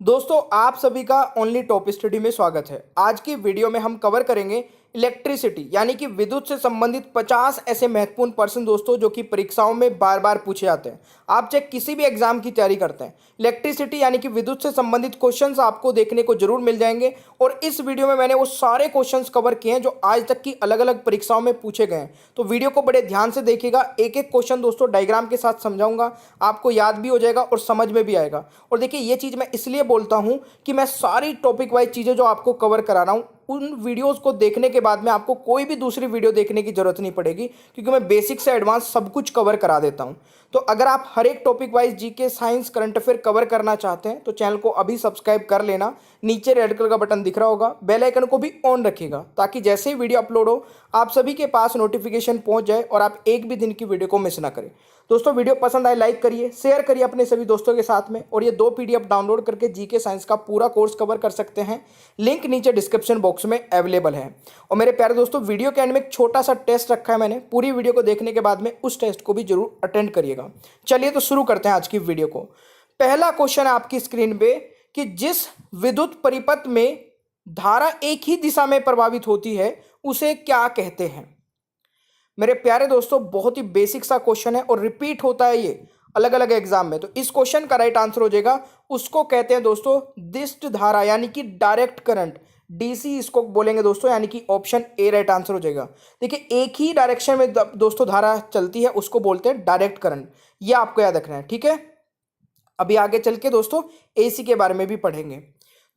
दोस्तों आप सभी का ओनली टॉप स्टडी में स्वागत है। आज की वीडियो में हम कवर करेंगे इलेक्ट्रिसिटी यानी कि विद्युत से संबंधित 50 ऐसे महत्वपूर्ण प्रश्न दोस्तों जो कि परीक्षाओं में बार बार पूछे जाते हैं। आप चाहे किसी भी एग्जाम की तैयारी करते हैं, इलेक्ट्रिसिटी यानी कि विद्युत से संबंधित क्वेश्चंस आपको देखने को जरूर मिल जाएंगे। और इस वीडियो में मैंने वो सारे क्वेश्चंस कवर किए हैं जो आज तक की अलग अलग परीक्षाओं में पूछे गए हैं। तो वीडियो को बड़े ध्यान से देखिएगा, एक एक क्वेश्चन दोस्तों डायग्राम के साथ समझाऊंगा, आपको याद भी हो जाएगा और समझ में भी आएगा। और देखिए ये चीज़ मैं इसलिए बोलता हूं कि मैं सारी टॉपिक वाइज चीज़ें जो आपको कवर करा रहा हूं उन वीडियोस को देखने के बाद में आपको कोई भी दूसरी वीडियो देखने की जरूरत नहीं पड़ेगी, क्योंकि मैं बेसिक से एडवांस सब कुछ कवर करा देता हूं। तो अगर आप हर एक topic wise GK, science, current affair cover करना चाहते हैं तो चैनल को अभी सब्सक्राइब कर लेना। नीचे रेड कलर का बटन दिख रहा होगा, बेल आइकन को भी ऑन रखिएगा ताकि जैसे ही वीडियो अपलोड हो आप सभी के पास नोटिफिकेशन पहुंच जाए और आप एक भी दिन की वीडियो को मिस ना करें। दोस्तों वीडियो पसंद आए लाइक करिए, शेयर करिए अपने सभी दोस्तों के साथ में। और ये 2 पीडीएफ डाउनलोड करके जीके साइंस का पूरा कोर्स कवर कर सकते हैं। लिंक नीचे डिस्क्रिप्शन बॉक्स में अवेलेबल है। और मेरे प्यारे दोस्तों वीडियो के एंड में एक छोटा सा टेस्ट रखा है मैंने, पूरी वीडियो को देखने के बाद में उस टेस्ट को भी जरूर अटेंड करिएगा। चलिए तो शुरू करते हैं आज की वीडियो को। पहला क्वेश्चन है आपकी स्क्रीन पे कि जिस विद्युत परिपथ में धारा एक ही दिशा में प्रवाहित होती है उसे क्या कहते हैं। मेरे प्यारे दोस्तों बहुत ही बेसिक सा क्वेश्चन है और रिपीट होता है ये अलग अलग एग्जाम में। तो इस क्वेश्चन का राइट आंसर हो जाएगा, उसको कहते हैं दोस्तों दिष्ट धारा यानी कि डायरेक्ट करंट, डीसी इसको बोलेंगे दोस्तों, यानी कि ऑप्शन ए राइट आंसर हो जाएगा। देखिए एक ही डायरेक्शन में दोस्तों धारा चलती है उसको बोलते हैं डायरेक्ट करंट, ये आपको याद रखना है, ठीक है। अभी आगे चल के दोस्तों एसी के बारे में भी पढ़ेंगे।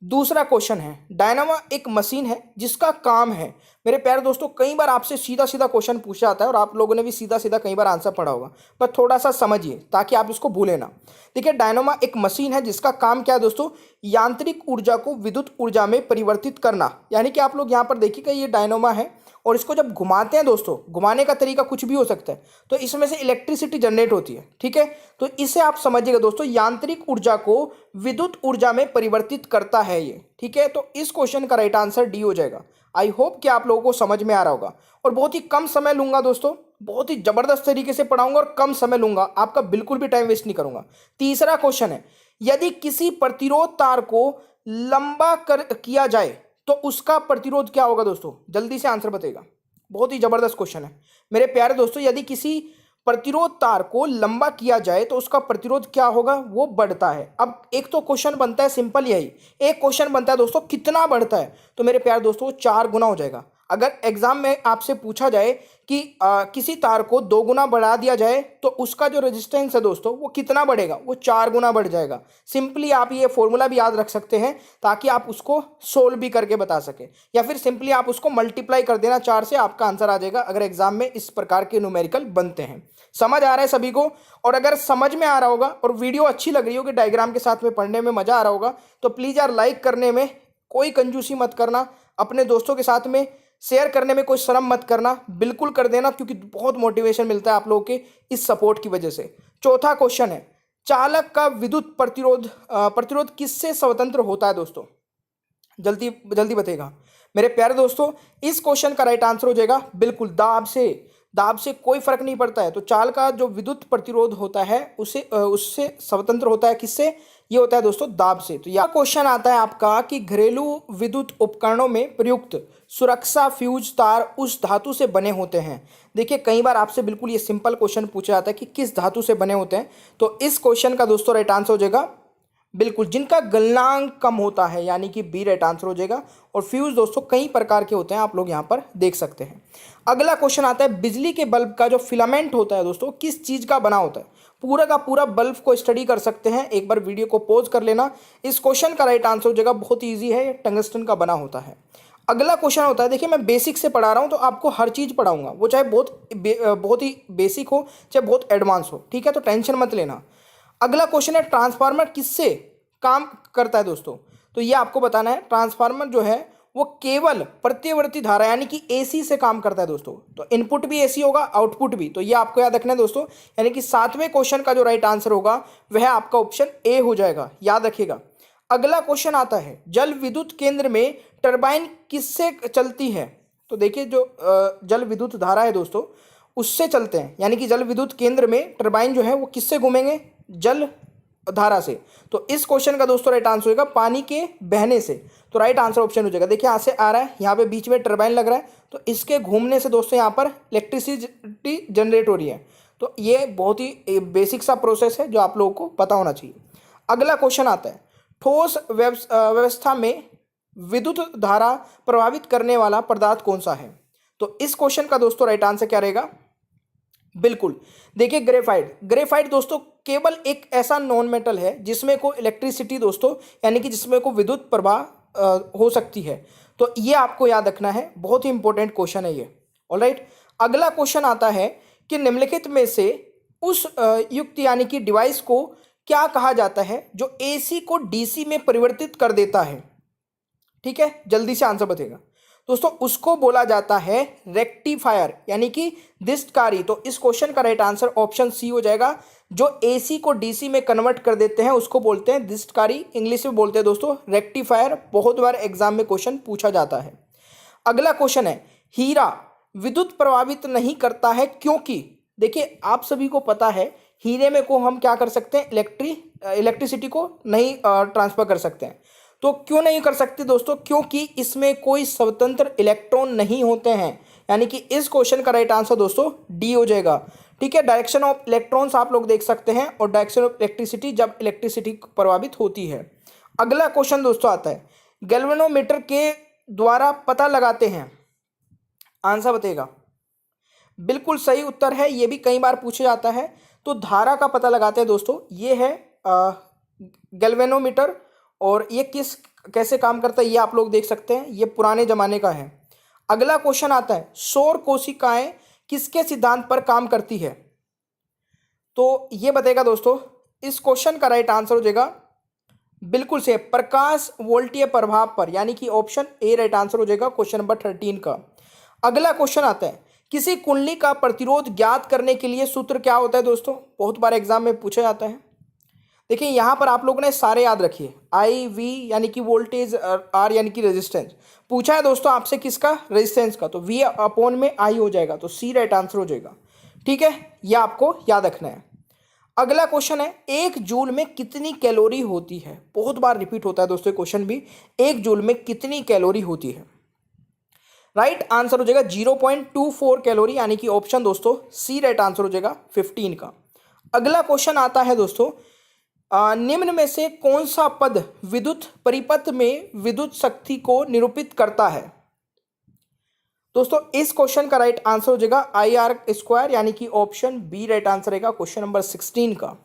दूसरा क्वेश्चन है, डायनामा एक मशीन है जिसका काम है। मेरे प्यारे दोस्तों कई बार आपसे सीधा सीधा क्वेश्चन पूछा जाता है और आप लोगों ने भी सीधा सीधा कई बार आंसर पढ़ा होगा, पर थोड़ा सा समझिए ताकि आप इसको भूलें ना। देखिए डायनामा एक मशीन है जिसका काम क्या है दोस्तों, यांत्रिक ऊर्जा को विद्युत ऊर्जा में परिवर्तित करना। यानी कि आप लोग यहाँ पर देखिएगा ये डायनामा है और इसको जब घुमाते हैं दोस्तों, घुमाने का तरीका कुछ भी हो सकता है, तो इसमें से इलेक्ट्रिसिटी जनरेट होती है, ठीक है। तो इसे आप समझिएगा दोस्तों, यांत्रिक ऊर्जा को विद्युत ऊर्जा में परिवर्तित करता है ये, ठीक है। तो इस क्वेश्चन का राइट आंसर डी हो जाएगा। आई होप कि आप लोगों को समझ में आ रहा होगा। और बहुत ही कम समय लूंगा दोस्तों, बहुत ही जबरदस्त तरीके से पढ़ाऊंगा और कम समय लूंगा, आपका बिल्कुल भी टाइम वेस्ट नहीं करूंगा। तीसरा क्वेश्चन है, यदि किसी प्रतिरोध तार को लंबा किया जाए तो उसका प्रतिरोध क्या होगा दोस्तों, जल्दी से आंसर बताइएगा। बहुत ही जबरदस्त क्वेश्चन है मेरे प्यारे दोस्तों। यदि किसी प्रतिरोध तार को लंबा किया जाए तो उसका प्रतिरोध क्या होगा, वो बढ़ता है। अब एक तो क्वेश्चन बनता है सिंपल यही, एक क्वेश्चन बनता है दोस्तों कितना बढ़ता है, तो मेरे प्यारे दोस्तों 4 गुना हो जाएगा। अगर एग्जाम में आपसे पूछा जाए कि किसी तार को 2 गुना बढ़ा दिया जाए तो उसका जो रेजिस्टेंस है दोस्तों वो कितना बढ़ेगा, वो 4 गुना बढ़ जाएगा। सिंपली आप ये फॉर्मूला भी याद रख सकते हैं ताकि आप उसको सोल्व भी करके बता सकें, या फिर सिंपली आप उसको मल्टीप्लाई कर देना 4 से, आपका आंसर आ जाएगा अगर एग्जाम में इस प्रकार के न्यूमेरिकल बनते हैं। समझ आ रहा है सभी को? और अगर समझ में आ रहा होगा और वीडियो अच्छी लग रही होगी, डायग्राम के साथ में पढ़ने में मजा आ रहा होगा, तो प्लीज़ यार लाइक करने में कोई कंजूसी मत करना, अपने दोस्तों के साथ में शेयर करने में कोई शर्म मत करना, बिल्कुल कर देना, क्योंकि बहुत मोटिवेशन मिलता है आप लोगों के इस सपोर्ट की वजह से। चौथा क्वेश्चन है, चालक का विद्युत प्रतिरोध किससे स्वतंत्र होता है दोस्तों, जल्दी जल्दी बताइएगा मेरे प्यारे दोस्तों। इस क्वेश्चन का राइट आंसर हो जाएगा बिल्कुल दाब से। दाब से कोई फर्क नहीं पड़ता है। तो चाल का जो विद्युत प्रतिरोध होता है उससे स्वतंत्र होता है, किससे, ये होता है दोस्तों दाब से। तो यह क्वेश्चन आता है आपका कि घरेलू विद्युत उपकरणों में प्रयुक्त सुरक्षा फ्यूज तार उस धातु से बने होते हैं। देखिए कई बार आपसे बिल्कुल ये सिंपल क्वेश्चन पूछा जाता है कि किस धातु से बने होते हैं, तो इस क्वेश्चन का दोस्तों राइट आंसर हो जाएगा बिल्कुल जिनका गलनांक कम होता है, यानी कि बी राइट आंसर हो जाएगा। और फ्यूज दोस्तों कई प्रकार के होते हैं, आप लोग यहाँ पर देख सकते हैं। अगला क्वेश्चन आता है, बिजली के बल्ब का जो फिलामेंट होता है दोस्तों किस चीज़ का बना होता है। पूरा का पूरा बल्ब को स्टडी कर सकते हैं, एक बार वीडियो को पॉज कर लेना। इस क्वेश्चन का राइट आंसर हो जाएगा, बहुत ईजी है, टंगस्टन का बना होता है। अगला क्वेश्चन होता है, देखिए मैं बेसिक से पढ़ा रहा हूँ तो आपको हर चीज़ पढ़ाऊंगा, वो चाहे बहुत ही बेसिक हो चाहे बहुत एडवांस हो, ठीक है, तो टेंशन मत लेना। अगला क्वेश्चन है, ट्रांसफार्मर किससे काम करता है दोस्तों, तो ये आपको बताना है। ट्रांसफार्मर जो है वो केवल प्रत्यवर्ती धारा यानी कि एसी से काम करता है दोस्तों। तो इनपुट भी एसी होगा, आउटपुट भी, तो ये आपको याद रखना है दोस्तों। यानी कि 7वें क्वेश्चन का जो राइट आंसर होगा वह आपका ऑप्शन ए हो जाएगा, याद रखिएगा। अगला क्वेश्चन आता है, जल विद्युत केंद्र में टरबाइन किससे चलती है। तो देखिए जो जल विद्युत धारा है दोस्तों उससे चलते हैं, यानी कि जल विद्युत केंद्र में टरबाइन जो है वो किससे घूमेंगे, जल धारा से। तो इस क्वेश्चन का दोस्तों राइट आंसर होगा पानी के बहने से। तो राइट आंसर ऑप्शन हो जाएगा। देखिए यहाँ से आ रहा है, यहाँ पे बीच में टरबाइन लग रहा है, तो इसके घूमने से दोस्तों यहाँ पर इलेक्ट्रिसिटी जनरेट हो रही है। तो ये बहुत ही बेसिक सा प्रोसेस है जो आप लोगों को पता होना चाहिए। अगला क्वेश्चन आता है, ठोस व्यवस्था में विद्युत धारा प्रभावित करने वाला पदार्थ कौन सा है? तो इस क्वेश्चन का दोस्तों राइट आंसर क्या रहेगा? बिल्कुल, देखिए ग्रेफाइट। ग्रेफाइट दोस्तों केवल एक ऐसा नॉन मेटल है जिसमें को इलेक्ट्रिसिटी दोस्तों यानी कि जिसमें को विद्युत प्रवाह हो सकती है। तो ये आपको याद रखना है, बहुत ही इंपॉर्टेंट क्वेश्चन है ये। ऑलराइट, अगला क्वेश्चन आता है कि निम्नलिखित में से उस युक्त यानी कि डिवाइस को क्या कहा जाता है जो एसी को डीसी में परिवर्तित कर देता है? ठीक है, जल्दी से आंसर बताइएगा दोस्तों। उसको बोला जाता है रेक्टिफायर यानी कि दिष्टकारी। तो इस क्वेश्चन का राइट आंसर ऑप्शन सी हो जाएगा। जो एसी को डीसी में कन्वर्ट कर देते हैं उसको बोलते हैं दिष्टकारी, इंग्लिश में बोलते हैं दोस्तों रेक्टिफायर। बहुत बार एग्जाम में क्वेश्चन पूछा जाता है। अगला क्वेश्चन है, हीरा विद्युत प्रभावित नहीं करता है क्योंकि? देखिए आप सभी को पता है हीरे में को हम क्या कर सकते हैं, इलेक्ट्रिसिटी को नहीं ट्रांसफर कर सकते हैं। तो क्यों नहीं कर सकते दोस्तों? क्योंकि इसमें कोई स्वतंत्र इलेक्ट्रॉन नहीं होते हैं। यानी कि इस क्वेश्चन का राइट आंसर दोस्तों डी हो जाएगा। ठीक है, डायरेक्शन ऑफ इलेक्ट्रॉन्स आप लोग देख सकते हैं और डायरेक्शन ऑफ इलेक्ट्रिसिटी जब इलेक्ट्रिसिटी प्रभावित होती है। अगला क्वेश्चन दोस्तों आता है, गैल्वेनोमीटर के द्वारा पता लगाते हैं, आंसर बताइएगा। बिल्कुल सही उत्तर है, ये भी कई बार पूछा जाता है। तो धारा का पता लगाते हैं दोस्तों, ये है गैल्वेनोमीटर। और ये कैसे काम करता है ये आप लोग देख सकते हैं, ये पुराने जमाने का है। अगला क्वेश्चन आता है, सौर कोशिकाएं किसके सिद्धांत पर काम करती है? तो ये बताएगा दोस्तों। इस क्वेश्चन का राइट आंसर हो जाएगा बिल्कुल से प्रकाश वोल्टीय प्रभाव पर, यानी कि ऑप्शन ए राइट आंसर हो जाएगा क्वेश्चन नंबर 13 का। अगला क्वेश्चन आता है, किसी कुंडली का प्रतिरोध ज्ञात करने के लिए सूत्र क्या होता है दोस्तों? बहुत बार एग्जाम में पूछा जाता है। देखिए यहाँ पर आप लोगों ने सारे याद रखिए, आई वी यानी कि वोल्टेज, आर यानी कि रेजिस्टेंस। पूछा है दोस्तों आपसे किसका? रेजिस्टेंस का। तो वी अपॉन में आई हो जाएगा, तो सी राइट आंसर हो जाएगा। ठीक है, यह आपको याद रखना है। अगला क्वेश्चन है, एक जूल में कितनी कैलोरी होती है? बहुत बार रिपीट होता है दोस्तों क्वेश्चन भी, एक जूल में कितनी कैलोरी होती है? राइट आंसर हो जाएगा 0.24 कैलोरी, यानी कि ऑप्शन दोस्तों सी राइट आंसर हो जाएगा 15 का। अगला क्वेश्चन आता है दोस्तों, निम्न में से कौन सा पद विद्युत परिपथ में विद्युत शक्ति को निरूपित करता है? दोस्तों इस क्वेश्चन का राइट आंसर हो जाएगा आई आर स्क्वायर, यानी कि ऑप्शन बी राइट आंसर रहेगा क्वेश्चन नंबर 16 का।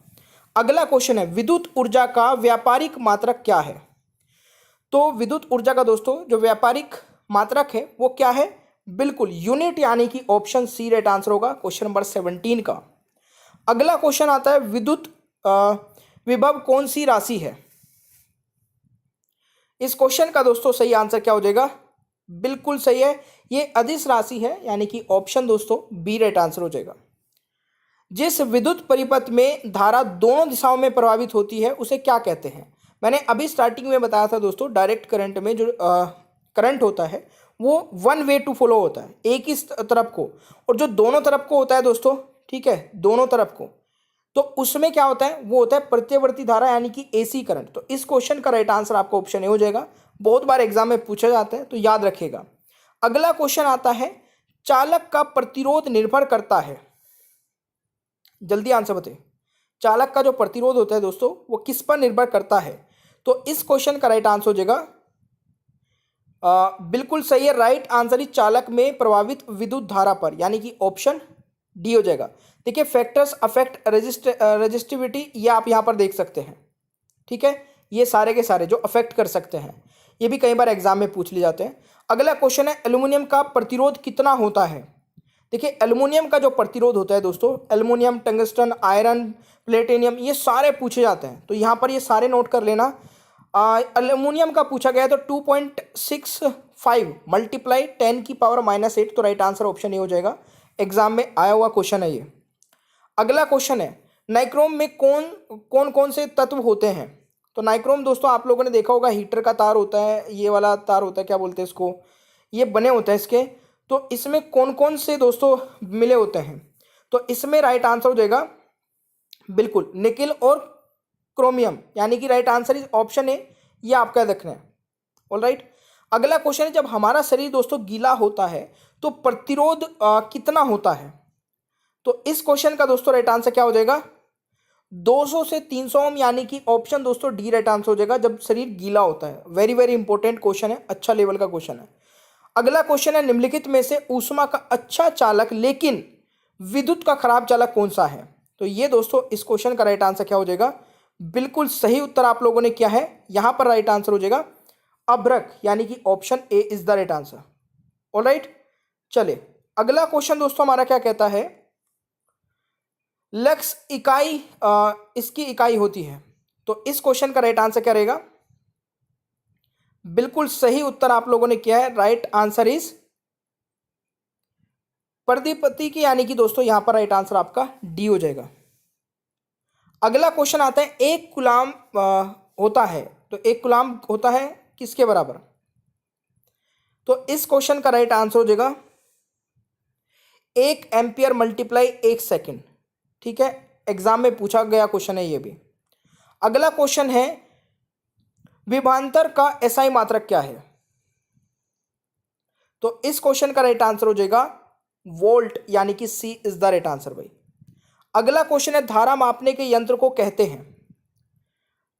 अगला क्वेश्चन है, विद्युत ऊर्जा का व्यापारिक मात्रक क्या है? तो विद्युत ऊर्जा का दोस्तों जो व्यापारिक मात्रक है वो क्या है? बिल्कुल यूनिट, यानी कि ऑप्शन सी राइट आंसर होगा क्वेश्चन नंबर 17 का। अगला क्वेश्चन आता है, विद्युत विभव कौन सी राशि है? इस क्वेश्चन का दोस्तों सही आंसर क्या हो जाएगा? बिल्कुल सही है, ये अदिश राशि है, यानी कि ऑप्शन दोस्तों बी राइट आंसर हो जाएगा। जिस विद्युत परिपथ में धारा दोनों दिशाओं में प्रभावित होती है उसे क्या कहते हैं? मैंने अभी स्टार्टिंग में बताया था दोस्तों, डायरेक्ट करंट में जो करंट होता है वो वन वे टू फ्लो होता है, एक ही तरफ को, और जो दोनों तरफ को होता है दोस्तों, ठीक है, दोनों तरफ को, तो उसमें क्या होता है? वो होता है प्रत्यावर्ती धारा, यानी कि एसी करंट। तो इस क्वेश्चन का राइट आंसर आपका ऑप्शन ए हो जाएगा। बहुत बार एग्जाम में पूछा जाता है, तो याद रखिएगा। अगला क्वेश्चन आता है, चालक का प्रतिरोध निर्भर करता है, जल्दी आंसर बताइए। चालक का जो प्रतिरोध होता है दोस्तों वो किस पर निर्भर करता है? तो इस क्वेश्चन का राइट आंसर हो जाएगा बिल्कुल सही है, राइट आंसर ही चालक में प्रभावित विद्युत धारा पर, यानी कि ऑप्शन डी हो जाएगा। देखिए फैक्टर्स अफेक्ट रेजिस्टिविटी, ये आप यहाँ पर देख सकते हैं। ठीक है, ये सारे के सारे जो अफेक्ट कर सकते हैं, ये भी कई बार एग्जाम में पूछ लिए जाते हैं। अगला क्वेश्चन है, एल्युमिनियम का प्रतिरोध कितना होता है? देखिए एल्युमिनियम का जो प्रतिरोध होता है दोस्तों, एल्युमिनियम, टंगस्टन, आयरन, प्लेटिनियम, ये सारे पूछे जाते हैं, तो यहाँ पर ये सारे नोट कर लेना। एल्युमिनियम का पूछा गया तो 2.65 मल्टीप्लाई 10 की पावर -8, तो राइट आंसर ऑप्शन ए हो जाएगा। एग्जाम में आया हुआ क्वेश्चन है ये। अगला क्वेश्चन है, नाइक्रोम में कौन कौन से तत्व होते हैं? तो नाइक्रोम दोस्तों आप लोगों ने देखा होगा, हीटर का तार होता है, ये वाला तार होता है, क्या बोलते हैं इसको, ये बने होते हैं इसके। तो इसमें कौन कौन से दोस्तों मिले होते हैं? तो इसमें राइट आंसर हो जाएगा बिल्कुल निकिल और क्रोमियम, यानी कि right answer is option A, ये आपका याद रखना है। ऑलराइट, अगला क्वेश्चन है, जब हमारा शरीर दोस्तों गीला होता है तो प्रतिरोध कितना होता है? तो इस क्वेश्चन का दोस्तों राइट आंसर क्या हो जाएगा? 200 से 300 ओम, यानी कि ऑप्शन दोस्तों डी राइट आंसर हो जाएगा जब शरीर गीला होता है। वेरी वेरी इंपॉर्टेंट क्वेश्चन है, अच्छा लेवल का क्वेश्चन है। अगला क्वेश्चन है, निम्नलिखित में से ऊष्मा का अच्छा चालक लेकिन विद्युत का खराब चालक कौन सा है? तो ये दोस्तों इस क्वेश्चन का राइट आंसर क्या हो जाएगा? बिल्कुल सही उत्तर आप लोगों ने किया है। यहां पर राइट आंसर हो जाएगा अभ्रक, यानी कि option A is the right answer. Alright, चले अगला क्वेश्चन दोस्तों हमारा क्या कहता है, लक्स इकाई इसकी इकाई होती है। तो इस क्वेश्चन का राइट आंसर क्या रहेगा? बिल्कुल सही उत्तर आप लोगों ने किया है। राइट आंसर इज प्रदीपति की, यानी कि दोस्तों यहां पर राइट आंसर आपका डी हो जाएगा। अगला क्वेश्चन आता है, एक कूलाम होता है, तो एक कूलाम होता है किसके बराबर? तो इस क्वेश्चन का राइट आंसर हो जाएगा 1 एम्पियर मल्टीप्लाई 1 सेकेंड। ठीक है, एग्जाम में पूछा गया क्वेश्चन है ये भी। अगला क्वेश्चन है, विभवांतर का एसआई मात्रक क्या है? तो इस क्वेश्चन का राइट आंसर हो जाएगा वोल्ट, यानी कि सी इज द राइट आंसर भाई। अगला क्वेश्चन है, धारा मापने के यंत्र को कहते हैं।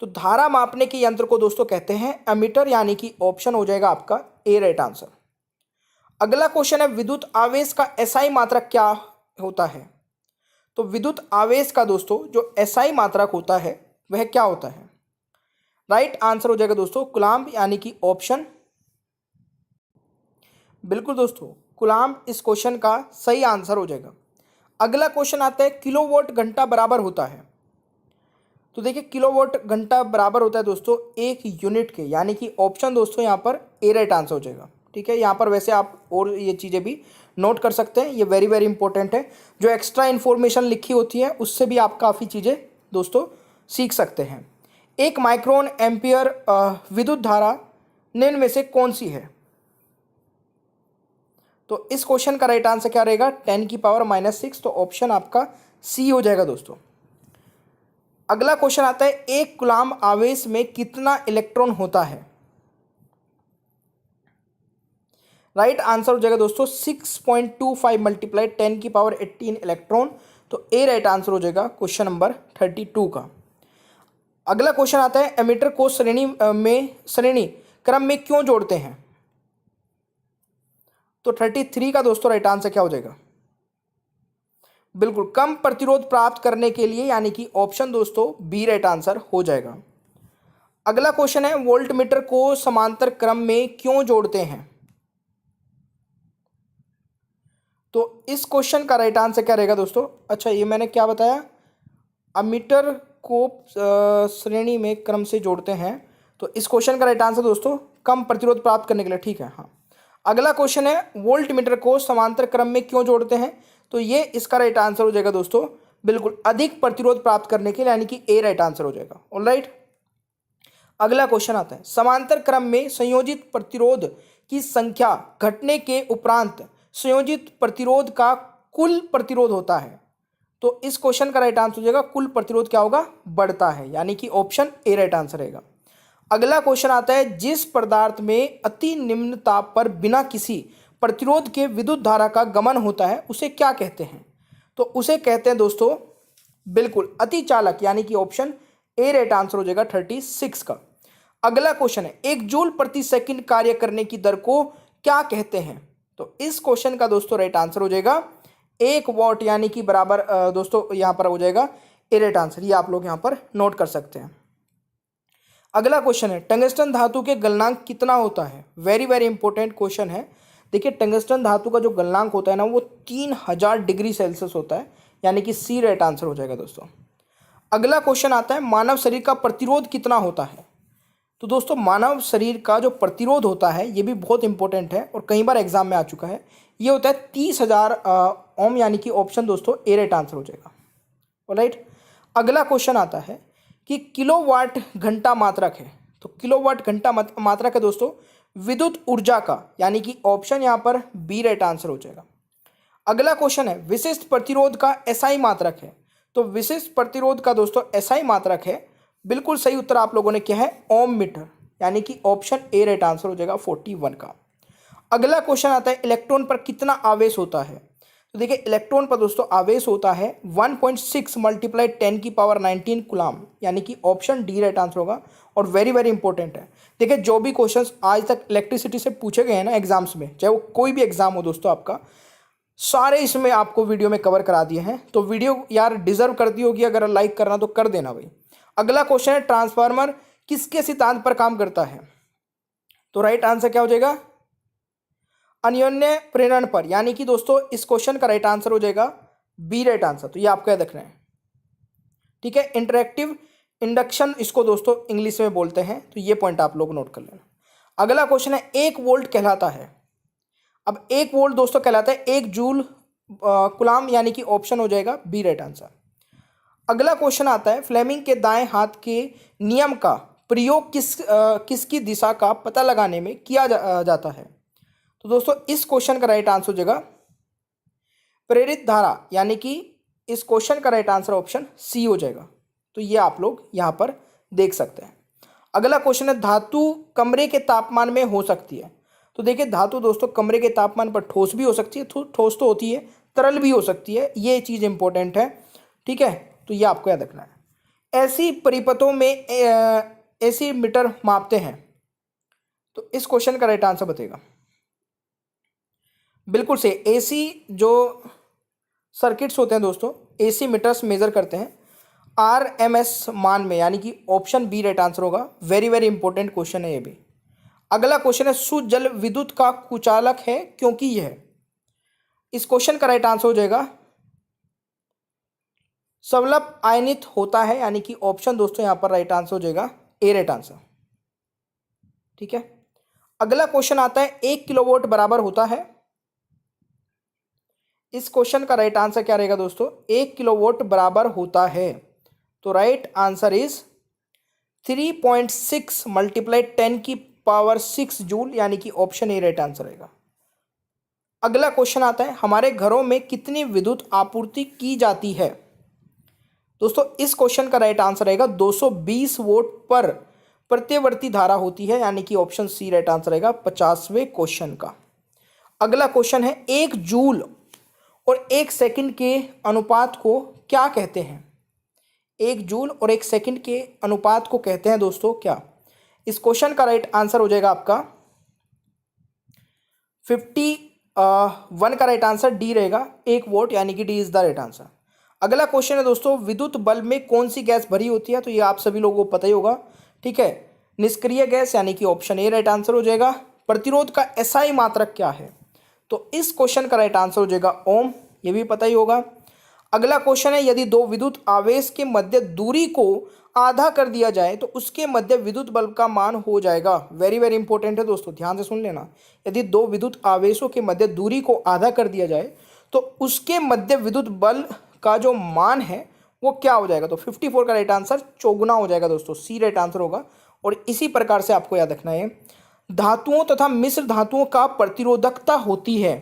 तो धारा मापने के यंत्र को दोस्तों कहते हैं एमीटर, यानी कि ऑप्शन हो जाएगा आपका ए राइट आंसर। अगला क्वेश्चन है, विद्युत आवेश का एसआई मात्रक क्या होता है? तो विद्युत आवेश का दोस्तों जो एसआई मात्रक होता है वह क्या होता है? राइट आंसर हो जाएगा दोस्तों कूलाम्ब, यानी कि ऑप्शन, बिल्कुल दोस्तों कूलाम्ब इस क्वेश्चन का सही आंसर हो जाएगा। अगला क्वेश्चन आता है, किलोवाट घंटा बराबर होता है। तो देखिए किलोवाट घंटा बराबर होता है दोस्तों 1 यूनिट के, यानी कि ऑप्शन दोस्तों यहाँ पर ए राइट आंसर हो जाएगा। ठीक है, यहाँ पर वैसे आप और ये चीज़ें भी नोट कर सकते हैं, ये वेरी वेरी इंपॉर्टेंट है। जो एक्स्ट्रा इन्फॉर्मेशन लिखी होती है उससे भी आप काफ़ी चीज़ें दोस्तों सीख सकते हैं। 1 माइक्रोन एम्पियर विद्युत धारा निम्न में से कौन सी है? तो इस क्वेश्चन का राइट आंसर क्या रहेगा? 10⁻⁻⁶, तो ऑप्शन आपका सी हो जाएगा दोस्तों। अगला क्वेश्चन आता है, 1 कूलाम्ब आवेश में कितना इलेक्ट्रॉन होता है? राइट आंसर हो जाएगा दोस्तों 6.25 मल्टीप्लाई 10⁻18 इलेक्ट्रॉन, तो ए राइट आंसर हो जाएगा क्वेश्चन नंबर 32 का। अगला क्वेश्चन आता है, एमीटर को श्रेणी क्रम में क्यों जोड़ते हैं? तो 33 का दोस्तों राइट आंसर क्या हो जाएगा? बिल्कुल कम प्रतिरोध प्राप्त करने के लिए, यानी कि ऑप्शन दोस्तों बी राइट आंसर हो जाएगा। अगला क्वेश्चन है, वोल्टमीटर को समांतर क्रम में क्यों जोड़ते हैं? तो इस क्वेश्चन का राइट आंसर क्या रहेगा दोस्तों? अच्छा, ये मैंने क्या बताया, अमीटर को श्रेणी में क्रम से जोड़ते हैं, तो इस क्वेश्चन का राइट आंसर दोस्तों कम प्रतिरोध प्राप्त करने के लिए। ठीक है, हाँ। अगला क्वेश्चन है, वोल्टमीटर को समांतर क्रम में क्यों जोड़ते हैं? तो ये इसका राइट आंसर हो जाएगा दोस्तों बिल्कुल अधिक प्रतिरोध प्राप्त करने के लिए, यानी कि ए राइट आंसर हो जाएगा। ऑलराइट, अगला क्वेश्चन आता है, समांतर क्रम में संयोजित प्रतिरोध की संख्या घटने के उपरांत संयोजित प्रतिरोध का कुल प्रतिरोध होता है। तो इस क्वेश्चन का राइट आंसर हो जाएगा कुल प्रतिरोध क्या होगा? बढ़ता है, यानी कि ऑप्शन ए राइट आंसर रहेगा। अगला क्वेश्चन आता है, जिस पदार्थ में अति निम्न ताप पर बिना किसी प्रतिरोध के विद्युत धारा का गमन होता है उसे क्या कहते हैं? तो उसे कहते हैं दोस्तों बिल्कुल अति चालक, यानी कि ऑप्शन ए राइट आंसर हो जाएगा 36 का। अगला क्वेश्चन है, 1 जूल प्रति सेकंड कार्य करने की दर को क्या कहते हैं? तो इस क्वेश्चन का दोस्तों राइट आंसर हो जाएगा 1 वॉट, यानी कि बराबर दोस्तों यहाँ पर हो जाएगा ए राइट आंसर। ये आप लोग यहाँ पर नोट कर सकते हैं। अगला क्वेश्चन है, टंगस्टन धातु के गलनांक कितना होता है? वेरी वेरी इंपॉर्टेंट क्वेश्चन है। देखिए टंगस्टन धातु का जो गलनांक होता है ना वो 3000 डिग्री सेल्सियस होता है, यानी कि सी राइट आंसर हो जाएगा दोस्तों। अगला क्वेश्चन आता है, मानव शरीर का प्रतिरोध कितना होता है? तो दोस्तों मानव शरीर का जो प्रतिरोध होता है ये भी बहुत इंपॉर्टेंट है और कई बार एग्जाम में आ चुका है। ये होता है 30,000 ओम, यानी कि ऑप्शन दोस्तों ए राइट आंसर हो जाएगा। ऑलराइट, अगला क्वेश्चन आता है कि किलोवाट घंटा मात्रक है। तो किलोवाट घंटा मात्रक है दोस्तों विद्युत ऊर्जा का, यानी कि ऑप्शन यहाँ पर बी राइट आंसर हो जाएगा। अगला क्वेश्चन है, विशिष्ट प्रतिरोध का एसआई मात्रक है। तो विशिष्ट प्रतिरोध का दोस्तों एसआई मात्रक है बिल्कुल सही उत्तर आप लोगों ने किया है ओम मीटर, यानी कि ऑप्शन ए राइट आंसर हो जाएगा 41 का। अगला क्वेश्चन आता है इलेक्ट्रॉन पर कितना आवेश होता है। तो देखिए इलेक्ट्रॉन पर दोस्तों आवेश होता है 1.6 मल्टीप्लाई 10 की पावर 19 कूलम, यानी कि ऑप्शन डी राइट आंसर होगा। और वेरी वेरी इंपॉर्टेंट है, देखिए जो भी क्वेश्चंस आज तक इलेक्ट्रिसिटी से पूछे गए हैं ना एग्जाम्स में, चाहे वो कोई भी एग्जाम हो दोस्तों आपका, सारे इसमें आपको वीडियो में कवर करा दिए हैं। तो वीडियो यार डिजर्व करती होगी, अगर लाइक करना तो कर देना भाई। अगला क्वेश्चन है ट्रांसफार्मर किसके सिद्धांत पर काम करता है। तो राइट आंसर क्या हो जाएगा, अन्योन्य प्रेरण पर, यानी कि दोस्तों इस क्वेश्चन का राइट आंसर हो जाएगा बी राइट आंसर। तो ये आपको याद रखना है, ठीक है। इंटरेक्टिव इंडक्शन इसको दोस्तों इंग्लिश में बोलते हैं, तो ये पॉइंट आप लोग नोट कर लेना। अगला क्वेश्चन है 1 वोल्ट कहलाता है। अब 1 वोल्ट दोस्तों कहलाता है 1 जूल कूलम, यानी कि ऑप्शन हो जाएगा बी राइट आंसर। अगला क्वेश्चन आता है फ्लेमिंग के दाएं हाथ के नियम का प्रयोग किसकी दिशा का पता लगाने में किया जाता है। तो दोस्तों इस क्वेश्चन का राइट आंसर हो जाएगा प्रेरित धारा, यानी कि इस क्वेश्चन का राइट आंसर ऑप्शन सी हो जाएगा। तो ये आप लोग यहाँ पर देख सकते हैं। अगला क्वेश्चन है धातु कमरे के तापमान में हो सकती है। तो देखिए धातु दोस्तों कमरे के तापमान पर ठोस भी हो सकती है, ठोस तो होती है, तरल भी हो सकती है, ये चीज़ इंपॉर्टेंट है, ठीक है। तो ये आपको याद रखना है। ऐसी परिपथों में एसी मीटर मापते हैं। तो इस क्वेश्चन का राइट आंसर बताएगा बिल्कुल से एसी जो सर्किट्स होते हैं दोस्तों, एसी मीटर्स मेजर करते हैं आरएमएस मान में, यानी कि ऑप्शन बी राइट आंसर होगा। वेरी वेरी इंपॉर्टेंट क्वेश्चन है ये भी। अगला क्वेश्चन है शुद्ध जल विद्युत का कुचालक है क्योंकि यह, इस क्वेश्चन का राइट आंसर हो जाएगा स्वल्प आयनित होता है, यानी कि ऑप्शन दोस्तों यहां पर राइट आंसर हो जाएगा ए राइट आंसर, ठीक है। अगला क्वेश्चन आता है 1 किलोवाट बराबर होता है। इस क्वेश्चन का राइट आंसर क्या रहेगा दोस्तों, 1 किलोवाट बराबर होता है। तो राइट आंसर इज 3.6 मल्टीप्लाई 10 की पावर 6 जूल, यानी कि ऑप्शन ए राइट आंसर रहेगा। अगला क्वेश्चन आता है हमारे घरों में कितनी विद्युत आपूर्ति की जाती है। दोस्तों इस क्वेश्चन का राइट आंसर रहेगा 220 वोल्ट पर प्रत्यवर्ती धारा होती है, यानी कि ऑप्शन सी राइट आंसर रहेगा 50वें क्वेश्चन का। अगला क्वेश्चन है 1 जूल और 1 सेकंड के अनुपात को क्या कहते हैं। 1 जूल और 1 सेकंड के अनुपात को कहते हैं दोस्तों क्या। इस क्वेश्चन का राइट आंसर हो जाएगा आपका 51 का राइट आंसर डी रहेगा, 1 वोल्ट, यानी कि D is the right answer. अगला क्वेश्चन है दोस्तों विद्युत बल्ब में कौन सी गैस भरी होती है। तो ये आप सभी लोगों को पता ही होगा, ठीक है, निष्क्रिय गैस, यानी कि ऑप्शन ए राइट आंसर हो जाएगा। प्रतिरोध का एसआई मात्रक क्या है। तो इस क्वेश्चन का राइट आंसर हो जाएगा ओम, ये भी पता ही होगा। अगला क्वेश्चन है यदि दो विद्युत आवेश के मध्य दूरी को आधा कर दिया जाए तो उसके मध्य विद्युत बल्ब का मान हो जाएगा। वेरी वेरी इंपॉर्टेंट है दोस्तों, ध्यान से सुन लेना। यदि दो विद्युत आवेशों के मध्य दूरी को आधा कर दिया जाए तो उसके मध्य विद्युत बल का जो मान है वो क्या हो जाएगा। तो 54 का राइट आंसर चौगुना हो जाएगा दोस्तों, सी राइट आंसर होगा। और इसी प्रकार से आपको याद रखना है धातुओं तथा मिश्र धातुओं का प्रतिरोधकता होती है।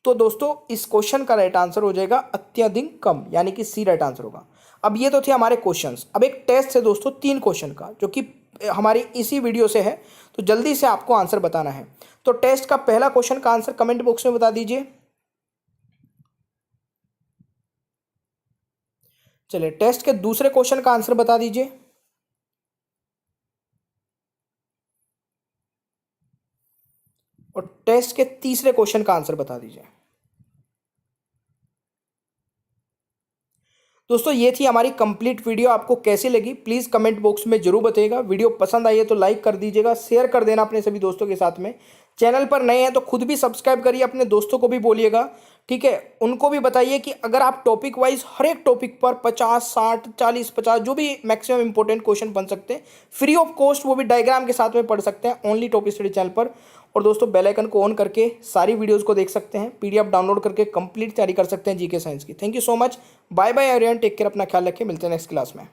तो दोस्तों इस क्वेश्चन का राइट आंसर हो जाएगा अत्यधिक कम, यानी कि सी राइट आंसर होगा। अब ये तो थे हमारे क्वेश्चंस। अब एक टेस्ट है दोस्तों 3 क्वेश्चन का, जो कि हमारी इसी वीडियो से है, तो जल्दी से आपको आंसर बताना है। तो टेस्ट का पहला क्वेश्चन का आंसर कमेंट बॉक्स में बता दीजिए। चलिए टेस्ट के दूसरे क्वेश्चन का आंसर बता दीजिए। और टेस्ट के तीसरे क्वेश्चन का आंसर बता दीजिए। दोस्तों ये थी हमारी कंप्लीट वीडियो। आपको कैसी लगी प्लीज़ कमेंट बॉक्स में जरूर बताइएगा। वीडियो पसंद आई है तो लाइक कर दीजिएगा, शेयर कर देना अपने सभी दोस्तों के साथ में। चैनल पर नए हैं तो खुद भी सब्सक्राइब करिए, अपने दोस्तों को भी बोलिएगा, ठीक है। उनको भी बताइए कि अगर आप टॉपिक वाइज हर एक टॉपिक पर 50, 60, 40, 50 जो भी मैक्सिमम इंपॉर्टेंट क्वेश्चन बन सकते हैं फ्री ऑफ कॉस्ट, वो भी डायग्राम के साथ में पढ़ सकते हैं ओनली टॉपिक स्टडी चैनल पर। और दोस्तों बेल आइकन को ऑन करके सारी वीडियोस को देख सकते हैं, पीडीएफ डाउनलोड करके कंप्लीट तैयारी कर सकते हैं जीके साइंस की। Thank you so much, bye bye everyone, take care, अपना ख्याल रखें, मिलते हैं नेक्स्ट क्लास में।